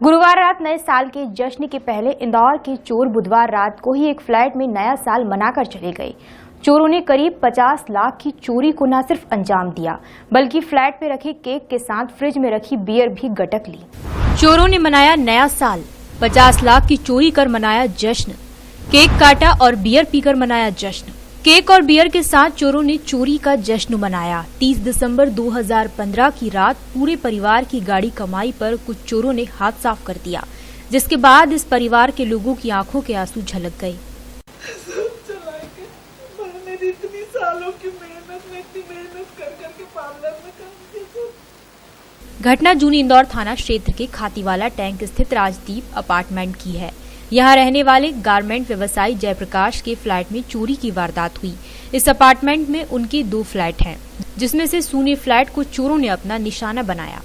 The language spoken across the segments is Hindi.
गुरुवार रात नए साल के जश्न के पहले इंदौर के चोर बुधवार रात को ही एक फ्लैट में नया साल मनाकर चले गए। चोरों ने करीब 50 लाख की चोरी को न सिर्फ अंजाम दिया बल्कि फ्लैट में रखे केक के साथ फ्रिज में रखी बियर भी गटक ली। चोरों ने मनाया नया साल, 50 लाख की चोरी कर मनाया जश्न, केक काटा और बियर पीकर मनाया जश्न। केक और बियर के साथ चोरों ने चोरी का जश्न मनाया। 30 दिसंबर 2015 की रात पूरे परिवार की गाड़ी कमाई पर कुछ चोरों ने हाथ साफ कर दिया, जिसके बाद इस परिवार के लोगों की आंखों के आंसू झलक गए। इतनी सालों की मेहनत कर पार्लर में काम किया। घटना जूनी इंदौर थाना क्षेत्र के खातीवाला टैंक स्थित राजदीप अपार्टमेंट की है। यहां रहने वाले गारमेंट व्यवसायी जयप्रकाश के फ्लैट में चोरी की वारदात हुई। इस अपार्टमेंट में उनके 2 फ्लैट हैं, जिसमें से सूने फ्लैट को चोरों ने अपना निशाना बनाया।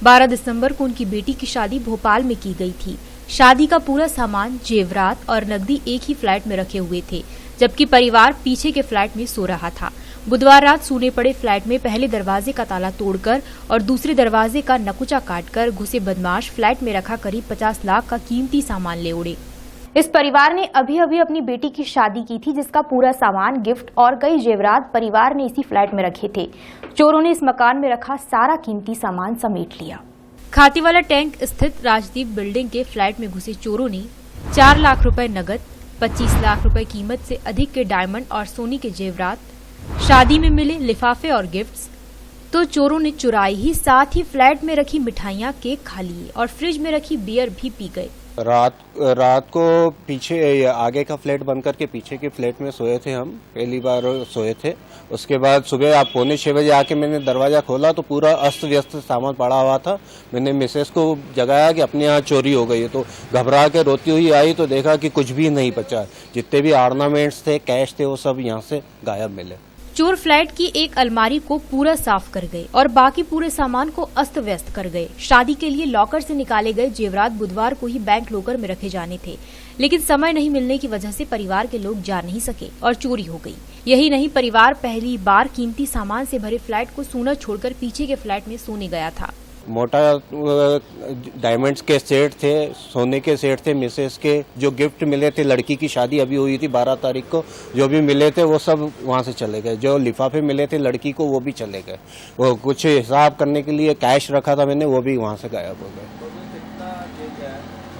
12 दिसंबर को उनकी बेटी की शादी भोपाल में की गई थी। शादी का पूरा सामान, जेवरात और नकदी एक ही फ्लैट में रखे हुए थे, जबकि परिवार पीछे के फ्लैट में सो रहा था। बुधवार रात सूने पड़े फ्लैट में पहले दरवाजे का ताला तोड़कर और दूसरे दरवाजे का नकुचा काटकर घुसे बदमाश फ्लैट में रखा करीब 50 लाख का कीमती सामान ले उड़े। इस परिवार ने अभी अपनी बेटी की शादी की थी, जिसका पूरा सामान, गिफ्ट और कई जेवरात परिवार ने इसी फ्लैट में रखे थे। चोरों ने इस मकान में रखा सारा कीमती सामान समेट लिया। खातीवाला टैंक स्थित राजदीप बिल्डिंग के फ्लैट में घुसे चोरों ने 4 लाख रुपए नगद, 25 लाख रुपए कीमत से अधिक के डायमंड और सोने के जेवरात, शादी में मिले लिफाफे और गिफ्ट्स तो चोरों ने चुराई ही, साथ ही फ्लैट में रखी मिठाइयां, केक खा लिए और फ्रिज में रखी बियर भी पी गए। रात को पीछे आगे का फ्लैट बंद करके पीछे के फ्लैट में सोए थे। हम पहली बार सोए थे। उसके बाद सुबह आप 5:45 बजे आके मैंने दरवाजा खोला तो पूरा अस्त व्यस्त सामान पड़ा हुआ था। मैंने मिसेस को जगाया कि अपने यहाँ चोरी हो गई है, तो घबरा के रोती हुई आई तो देखा कि कुछ भी नहीं बचा। जितने भी ऑर्नामेंट्स थे, कैश थे, वो सब यहाँ से गायब मिले। चोर फ्लैट की एक अलमारी को पूरा साफ कर गए और बाकी पूरे सामान को अस्त व्यस्त कर गए। शादी के लिए लॉकर से निकाले गए जेवरात बुधवार को ही बैंक लॉकर में रखे जाने थे, लेकिन समय नहीं मिलने की वजह से परिवार के लोग जा नहीं सके और चोरी हो गई। यही नहीं, परिवार पहली बार कीमती सामान से भरे फ्लैट को सूना छोड़कर पीछे के फ्लैट में सोने गया था। मोटा डायमंड्स के सेट थे, सोने के सेट थे, मिसेस के जो गिफ्ट मिले थे, लड़की की शादी अभी हुई थी 12 तारीख को, जो भी मिले थे वो सब वहाँ से चले गए। जो लिफाफे मिले थे लड़की को वो भी चले गए। वो कुछ हिसाब करने के लिए कैश रखा था मैंने, वो भी वहाँ से गायब हो गए।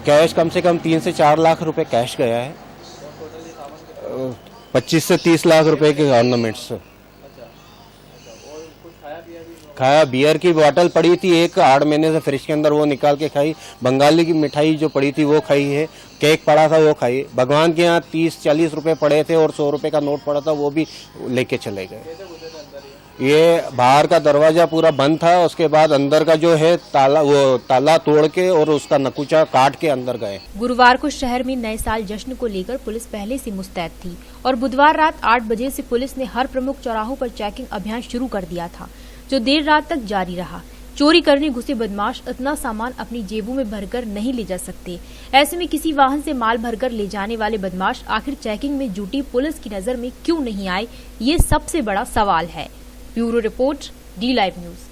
कैश कम से कम 3 से 4 लाख रुपए कैश गया है। 25 से 30 लाख रुपए के ऑर्नामेंट्स। खाया, बियर की बोतल पड़ी थी एक 8 महीने से फ्रिज के अंदर, वो निकाल के खाई। बंगाली की मिठाई जो पड़ी थी वो खाई है। केक पड़ा था वो खाई। भगवान के यहाँ 30-40 रुपए पड़े थे और 100 रुपए का नोट पड़ा था, वो भी लेके चले गए। ये बाहर का दरवाजा पूरा बंद था, उसके बाद अंदर का जो है ताला तोड़ के और उसका नकुचा काट के अंदर गए। गुरुवार को शहर में नए साल जश्न को लेकर पुलिस पहले से मुस्तैद थी और बुधवार रात 8 बजे से पुलिस ने हर प्रमुख चौराहों पर चेकिंग अभियान शुरू कर दिया था, जो देर रात तक जारी रहा। चोरी करने घुसे बदमाश इतना सामान अपनी जेबों में भरकर नहीं ले जा सकते। ऐसे में किसी वाहन से माल भरकर ले जाने वाले बदमाश आखिर चेकिंग में ड्यूटी पुलिस की नजर में क्यों नहीं आए, ये सबसे बड़ा सवाल है। Bureau report, D Live news.